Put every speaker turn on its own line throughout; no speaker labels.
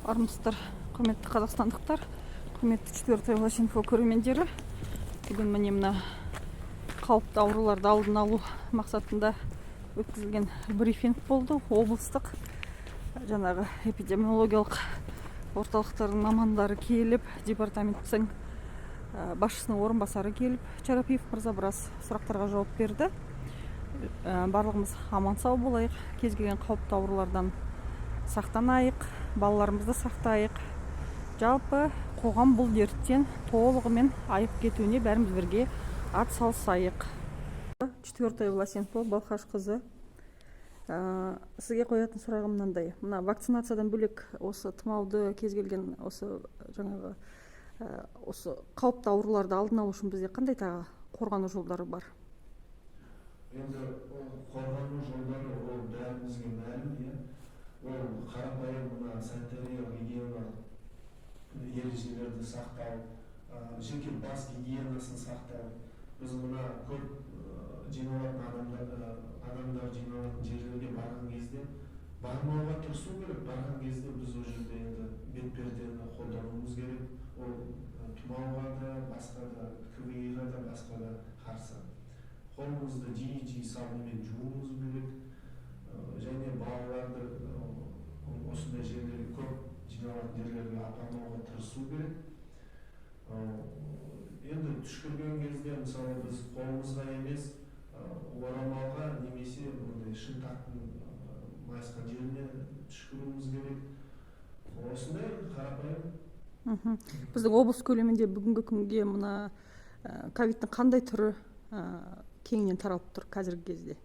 Армысыздар, құрметті қазақстандықтар, құрметті 4 Власинфо көрермендері. Бүгін міне мына қауіпті ауруларды алдын алу мақсатында өткізілген брифинг болды. Облыстық жаңағы эпидемиологиялық орталықтардың мамандары келіп, департаменттің басшысының орынбасары келіп, Чарапиев мырза біраз сұрақтарға жауап берді. Барлығымыз аман сау болайық, кез келген қауіпті аурулардан сақтанайық, балаларымызды сақтайық. Жалпы қоғам бұл дерттен толығымен айығып кетуіне бәріміз бірге ат салысайық. 4 Власинфо Балқаш қызы, сізге қоятын сұрағым мынандай. Мына вакцинациядан бөлек осы тұмауды, кез келген осы жаңағы осы қауіпті ауруларды алдын алу үшін бізде қандай тағы қорғану жолдары бар?
Енді қорғану жолдары ол бәрімізге мәлім, ол қарапайым мына санитариялық гигиеналық ережелерді сақтау, жеке бас гигиенасын сақтау. Біз мына көп жиналатын адамдар жиналатын жерлерге барған кезде бармауға тырысу керек. Барған кезде біз ол жерде енді бетпердені қолдануымыз керек. Ол тұмауға да, басқа да, КВИ-ға да, басқа да қарсы. Қолымызды жиі сабынмен жууымыз керек. Және балаларды осындай жерлерге, көп жиналатын жерлерге апармауға тырысу керек. Енді түшкірген кезде мысалы біз қолымызға емес, орамалға немесе шынтақтың майысқан жеріне түшкіруіміз керек. Осындай қарапайым.
Біздің облыс көлемінде бүгінгі күнге мына ковидтің қандай түрі кеңінен таралып тұр қазіргі кезде?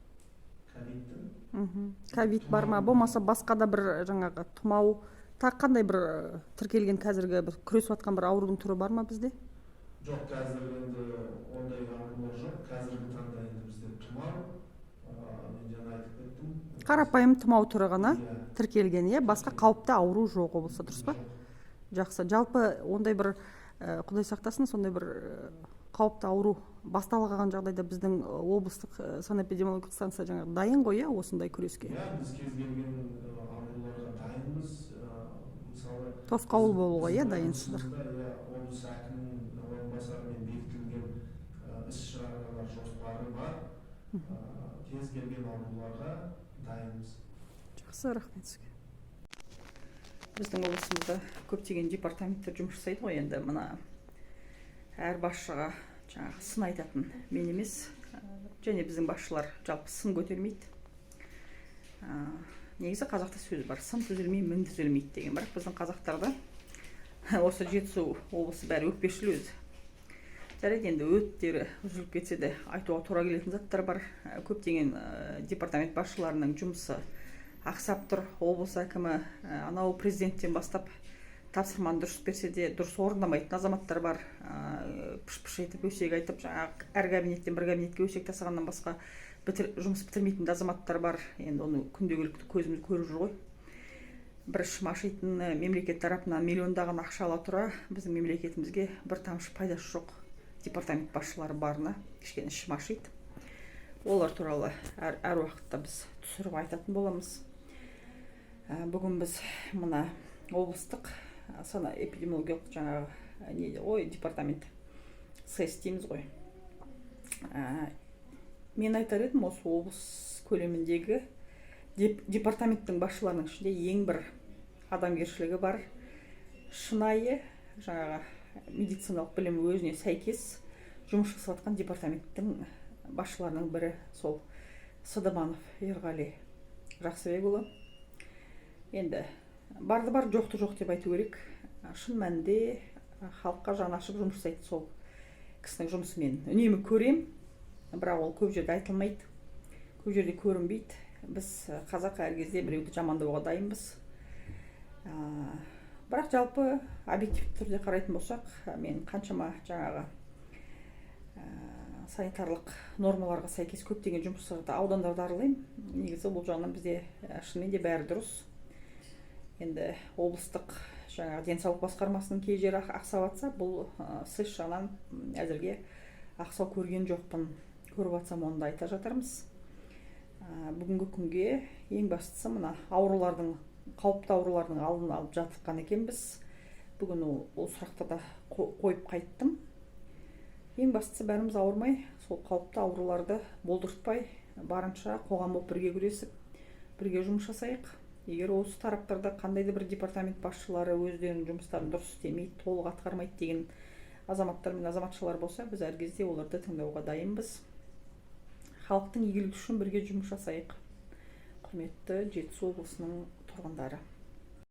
Ковид бар ма? Болмаса басқа да бір жаңағы тұмау, тағы қандай бір тіркелген қазіргі бір күресіп жатқан бір аурудың түрі бар ма бізде?
Жоқ, қазір енді ондай аурулар жоқ. Қазіргі таңда енді бізде тұмау, мен жаңа айтып кеттім.
Қарапайым тұмау түрі ғана тіркелген, басқа қауіпті ауру жоқ болса, дұрыс па? Жақсы. Жалпы ондай бір Құдай сақтасын, сондай бір қауіпті ауру басталған жағдайда біздің облыстық санэпидемиологиялық станция жаңағы дайын ғой, осындай күреске?
Біз кез келген ауруларға дайынбыз. Мысалы,
тосқауыл болуға дайынсыздар.
Облыс әкімінің орынбасарымен бекітілген іс-шаралар жоспары бар. Кез келген ауруларға дайынбыз.
Жақсы, рахмет сізге. Біздің облысымызда көптеген департаменттер жұмыс жасайды ғой, енді мына әр басшыға жаңағы сын айтатын мен емес, және біздің басшылар жалпы сын көтермейді. Негізі қазақта сөз бар, сын түзелмей, мін түзелмейді деген. Бірақ біздің қазақтарда осы Жетісу облысы бәрі өкпешіл өзі. Жарайды, енді өттері үзіліп кетсе де айтуға тура келетін заттар бар. Көптеген департамент басшыларының жұмысы ақсап тұр. Облыс әкімі анау президенттен бастап тапсырманы дұрыс берсе де дұрыс орындамайтын азаматтар бар. Пыш-пыш етіп, өсек айтып, жаңағы әр кабинеттен бір кабинетке өсек тасығаннан басқа жұмыс бітірмейтін азаматтар бар. Енді оны күнделікті көзіміз көріп жүр ғой. Бір ішім ашитын мемлекет тарапынан миллиондаған ақша ала тұра, біздің мемлекетімізге бір тамшы пайдасы жоқ департамент басшылары барына кішкене ішім ашиды. Олар туралы әр уақытта біз түсіріп айтатын боламыз. Бүгін біз мына облыстық санэпидемиологиялық жаңағы департамент СЭС дейміз ғой. Мен айтар едім, осы облыс көлеміндегі департаменттің басшыларының ішінде ең бір адамгершілігі бар, шынайы жаңағы медициналық білімі өзіне сәйкес жұмыс жасап жатқан департаменттің басшыларының бірі сол Сыдыманов Ерғали Жақсыбекұлы. Енді барды бар, жоқты жоқ деп айту керек. Шын мәнінде халыққа жаны ашып жұмыс жасайды. Сол кісінің жұмысы мен үнемі көрем, бірақ ол көп жерде айтылмайды, көп жерде көрінбейді. Біз қазақ әр кезде біреуді жамандауға дайынбыз. Бірақ жалпы объективті түрде қарайтын болсақ, мен қаншама жаңағы санитарлық нормаларға сәйкес көптеген жұмыстарды аудандарды аралаймын. Негізі бұл жағынан бізде шынымен де бәрі дұрыс. Енді облыстық жаңағы денсаулық басқармасының кей жері ақсап жатса, бұл СЭС жағынан әзірге ақсау көрген жоқпын. Көріп жатсам оны да айта жатармыз. Бүгінгі күнге ең бастысы мына аурулардың қауіпті аурулардың алдын алып жатқан екенбіз. Бүгін ол сұрақты да қойып қайттым. Ең бастысы бәріміз ауырмай, сол қауіпті ауруларды болдыртпай, барынша қоғам болып бірге күресіп, бірге жұмыс жасайық. Егер осы тараптарда қандайды бір департамент басшылары өздерінің жұмыстарын дұрыс істемейді, толық атқармайды деген азаматтар мен азаматшалар болса, біз әр кезде оларды тыңдауға дайынбыз. Халықтың игілігі үшін бірге жұмыс жасайық. Құрметті Жетісу облысының тұрғындары.